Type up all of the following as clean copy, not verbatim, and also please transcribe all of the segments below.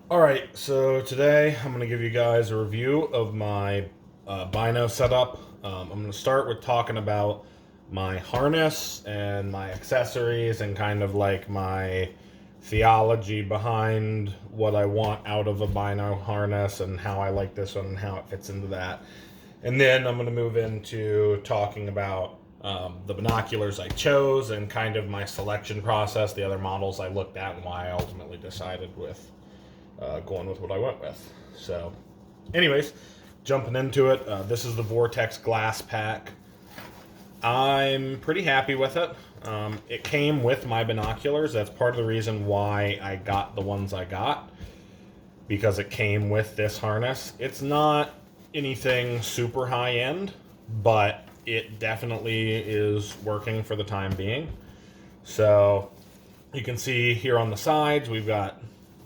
Alright, so today I'm going to give you guys a review of my bino setup. I'm going to start with talking about my harness and my accessories and kind of like my theology behind what I want out of a bino harness and how I like this one and how it fits into that. And then I'm going to move into talking about the binoculars I chose and kind of my selection process, the other models I looked at, and why I ultimately decided with going with what I went with. So, anyways, jumping into it, this is the Vortex Glasspak. I'm pretty happy with it. It came with my binoculars. That's part of the reason why I got the ones I got, because it came with this harness. It's not anything super high end, but it definitely is working for the time being. So you can see here on the sides, we've got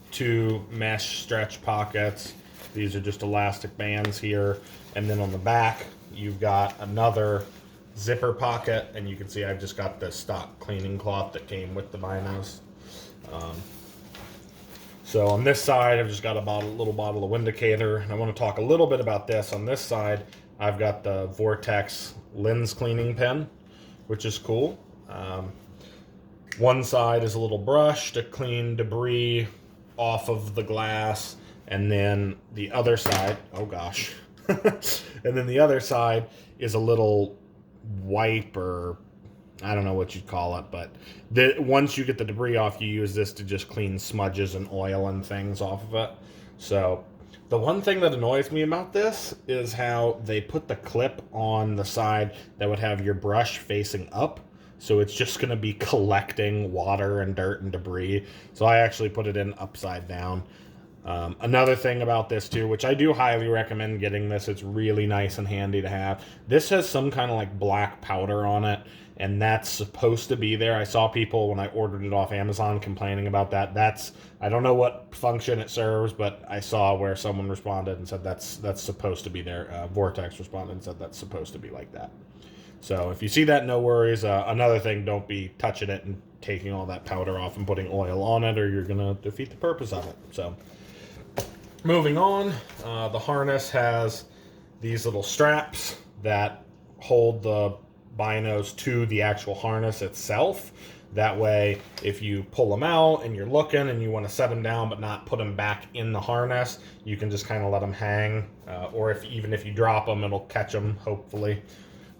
two mesh stretch pockets. These are just elastic bands here. And then on the back, you've got another zipper pocket, and you can see I've just got the stock cleaning cloth that came with the binos. So on this side, I've just got a little bottle of Windicator, and I want to talk a little bit about this. On this side, I've got the Vortex lens cleaning pen, which is cool. One side is a little brush to clean debris off of the glass, and then the other side, oh gosh, and then the other side is a little wipe, or I don't know what you'd call it, but once you get the debris off, you use this to just clean smudges and oil and things off of it. So the one thing that annoys me about this is how they put the clip on the side that would have your brush facing up. So it's just going to be collecting water and dirt and debris. So I actually put it in upside down. Another thing about this too, which I do highly recommend getting this, it's really nice and handy to have. This has some kind of like black powder on it, and that's supposed to be there. I saw people when I ordered it off Amazon complaining about that. I don't know what function it serves, but I saw where someone responded and said that's supposed to be there. Vortex responded and said that's supposed to be like that. So if you see that, no worries. Another thing, don't be touching it and taking all that powder off and putting oil on it, or you're going to defeat the purpose of it. So moving on, the harness has these little straps that hold the binos to the actual harness itself. That way, if you pull them out and you're looking and you want to set them down but not put them back in the harness, you can just kind of let them hang. Or even if you drop them, it'll catch them, hopefully.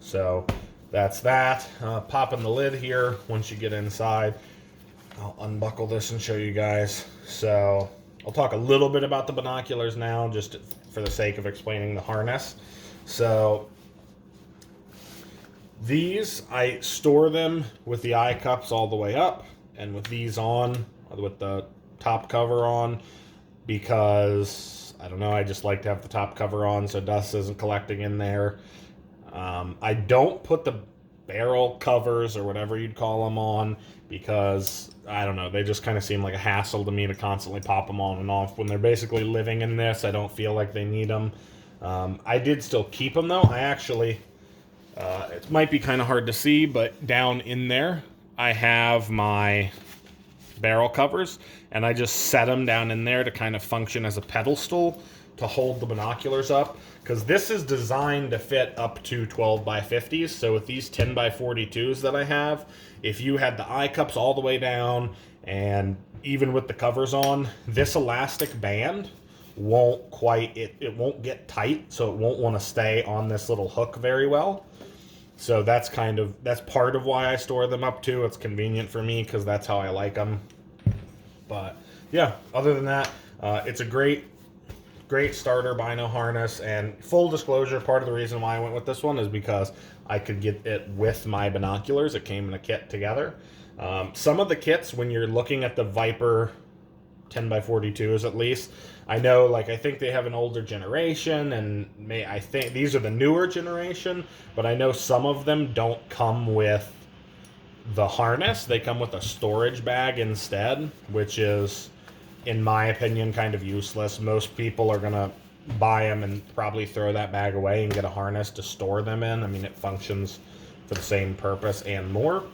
So that's that. Popping the lid here once you get inside. I'll unbuckle this and show you guys. So I'll talk a little bit about the binoculars now, just for the sake of explaining the harness. So these, I store them with the eye cups all the way up and with these on, with the top cover on, because I don't know, I just like to have the top cover on so dust isn't collecting in there. I don't put the barrel covers or whatever you'd call them on because, I don't know, they just kind of seem like a hassle to me to constantly pop them on and off. When they're basically living in this, I don't feel like they need them. I did still keep them though. I actually, it might be kind of hard to see, but down in there, I have my barrel covers, and I just set them down in there to kind of function as a pedal stool to hold the binoculars up, because this is designed to fit up to 12 by 50s. So with these 10 by 42s that I have, if you had the eye cups all the way down and even with the covers on, this elastic band won't quite, it won't get tight, so it won't want to stay on this little hook very well. So that's part of why I store them up too. It's convenient for me because that's how I like them. But yeah, other than that, it's a great starter bino harness. And full disclosure, part of the reason why I went with this one is because I could get it with my binoculars. It came in a kit together. Some of the kits, when you're looking at the Viper 10 by 42s at least, I know, like, I think they have an older generation, and I think these are the newer generation, but I know some of them don't come with the harness. They come with a storage bag instead, which is, in my opinion, kind of useless. Most people are going to buy them and probably throw that bag away and get a harness to store them in. I mean, it functions for the same purpose and more.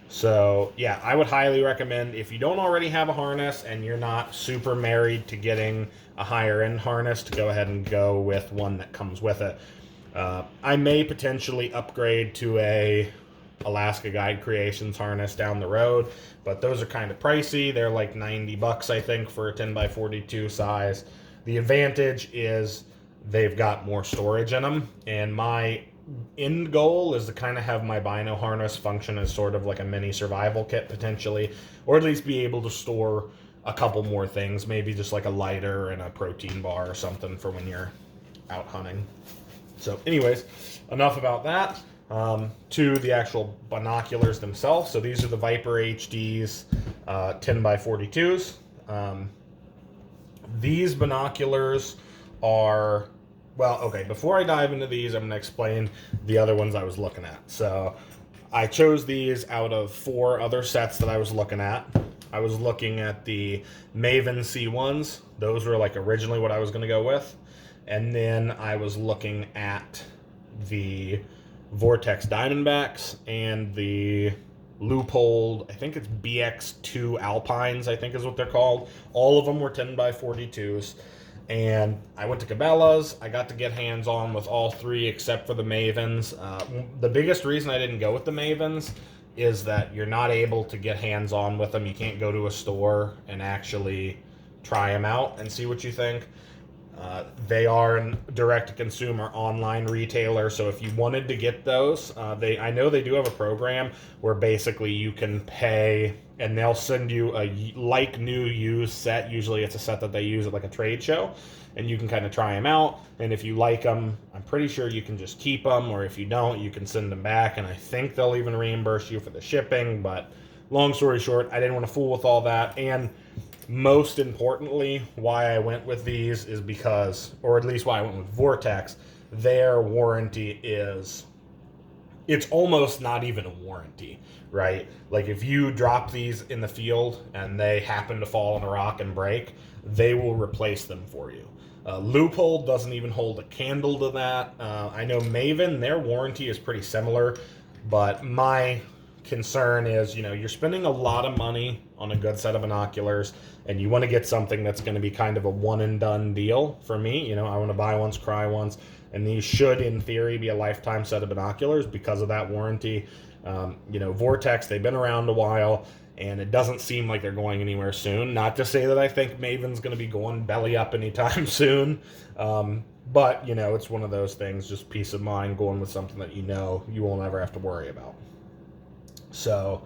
So yeah, I would highly recommend, if you don't already have a harness and you're not super married to getting a higher end harness, to go ahead and go with one that comes with it. I may potentially upgrade to a Alaska Guide Creations harness down the road, but those are kind of pricey. They're like 90 bucks, I think, for a 10x42 size. The advantage is they've got more storage in them, and my end goal is to kind of have my bino harness function as sort of like a mini survival kit potentially, or at least be able to store a couple more things, maybe just like a lighter and a protein bar or something for when you're out hunting. So anyways, enough about that. To the actual binoculars themselves. So these are the Viper HDs 10x42s. These binoculars are, well, okay, before I dive into these, I'm going to explain the other ones I was looking at. So I chose these out of 4 other sets that I was looking at. I was looking at the Maven C1s. Those were like originally what I was going to go with. And then I was looking at the Vortex Diamondbacks and the Leupold, I think it's BX-2 Alpines, I think is what they're called. All of them were 10x42s. And I went to Cabela's. I got to get hands-on with all 3 except for the Mavens. The biggest reason I didn't go with the Mavens is that you're not able to get hands-on with them. You can't go to a store and actually try them out and see what you think. They are a direct-to-consumer online retailer, so if you wanted to get those, I know they do have a program where basically you can pay and they'll send you a like new used set. Usually it's a set that they use at like a trade show, and you can kind of try them out, and if you like them, I'm pretty sure you can just keep them, or if you don't, you can send them back, and I think they'll even reimburse you for the shipping. But long story short, I didn't want to fool with all that. And most importantly, why I went with these is because, or at least why I went with Vortex, their warranty is, it's almost not even a warranty, right? Like if you drop these in the field and they happen to fall on a rock and break, they will replace them for you. Leupold doesn't even hold a candle to that. I know Maven, their warranty is pretty similar, but my concern is, you're spending a lot of money on a good set of binoculars, and you want to get something that's going to be kind of a one and done deal for me. I want to buy once, cry once, and these should, in theory, be a lifetime set of binoculars because of that warranty. Vortex, they've been around a while, and it doesn't seem like they're going anywhere soon. Not to say that I think Maven's going to be going belly up anytime soon, but, it's one of those things, just peace of mind going with something that you won't ever have to worry about. So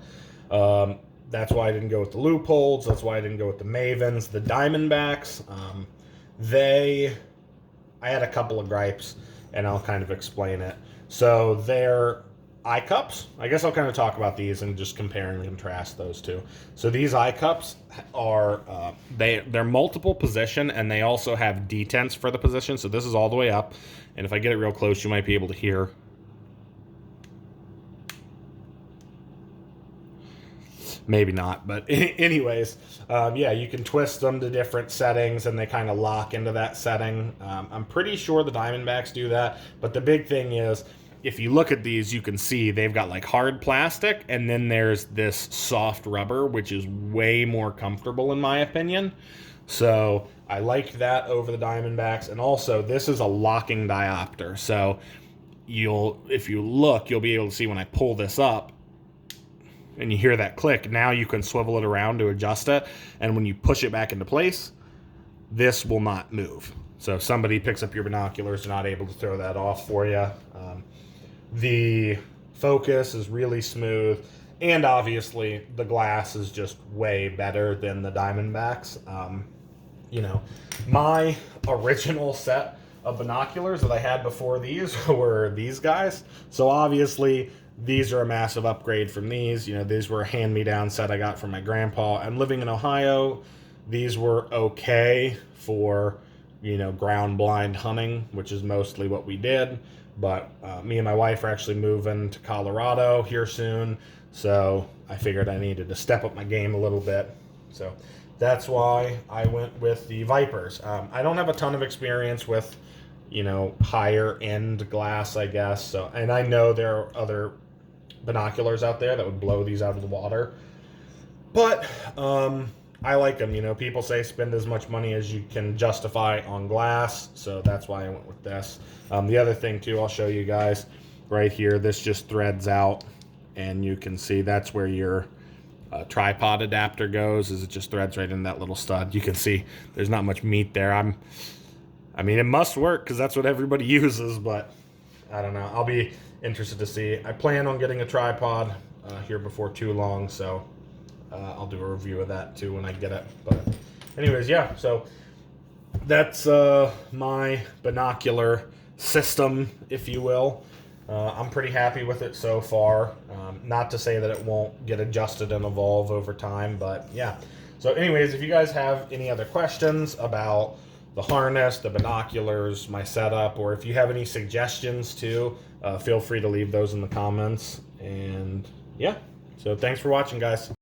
that's why I didn't go with the Leupolds. That's why I didn't go with the Mavens. The Diamondbacks, I had a couple of gripes, and I'll kind of explain it. So their eye cups, I guess I'll kind of talk about these and just compare and contrast those two. So these eye cups are, they're multiple position, and they also have detents for the position. So this is all the way up, and if I get it real close, you might be able to hear. Maybe not, but anyways, you can twist them to different settings, and they kind of lock into that setting. I'm pretty sure the Diamondbacks do that, but the big thing is, if you look at these, you can see they've got like hard plastic, and then there's this soft rubber, which is way more comfortable in my opinion. So I like that over the Diamondbacks, and also this is a locking diopter. So if you look, you'll be able to see when I pull this up, and you hear that click, now you can swivel it around to adjust it, and when you push it back into place, this will not move. So if somebody picks up your binoculars, they're not able to throw that off for you. The focus is really smooth, and obviously the glass is just way better than the Diamondbacks. My original set of binoculars that I had before these were these guys. So obviously these are a massive upgrade from these. These were a hand-me-down set I got from my grandpa. I'm living in Ohio. These were okay for, ground blind hunting, which is mostly what we did. But me and my wife are actually moving to Colorado here soon, so I figured I needed to step up my game a little bit. So that's why I went with the Vipers. I don't have a ton of experience with, higher end glass, I guess. So, and I know there are other binoculars out there that would blow these out of the water. But I like them. You know, people say spend as much money as you can justify on glass, so that's why I went with this. The other thing too, I'll show you guys right here. This just threads out, and you can see that's where your tripod adapter goes. Is it just threads right in that little stud. You can see there's not much meat there. I mean, it must work because that's what everybody uses, but I don't know. I'll be interested to see. I plan on getting a tripod here before too long, so I'll do a review of that too when I get it. But anyways, yeah, so that's my binocular system, if you will. I'm pretty happy with it so far. Not to say that it won't get adjusted and evolve over time, but yeah. So anyways, if you guys have any other questions about the harness, the binoculars, my setup, or if you have any suggestions too, feel free to leave those in the comments. And yeah, so thanks for watching, guys.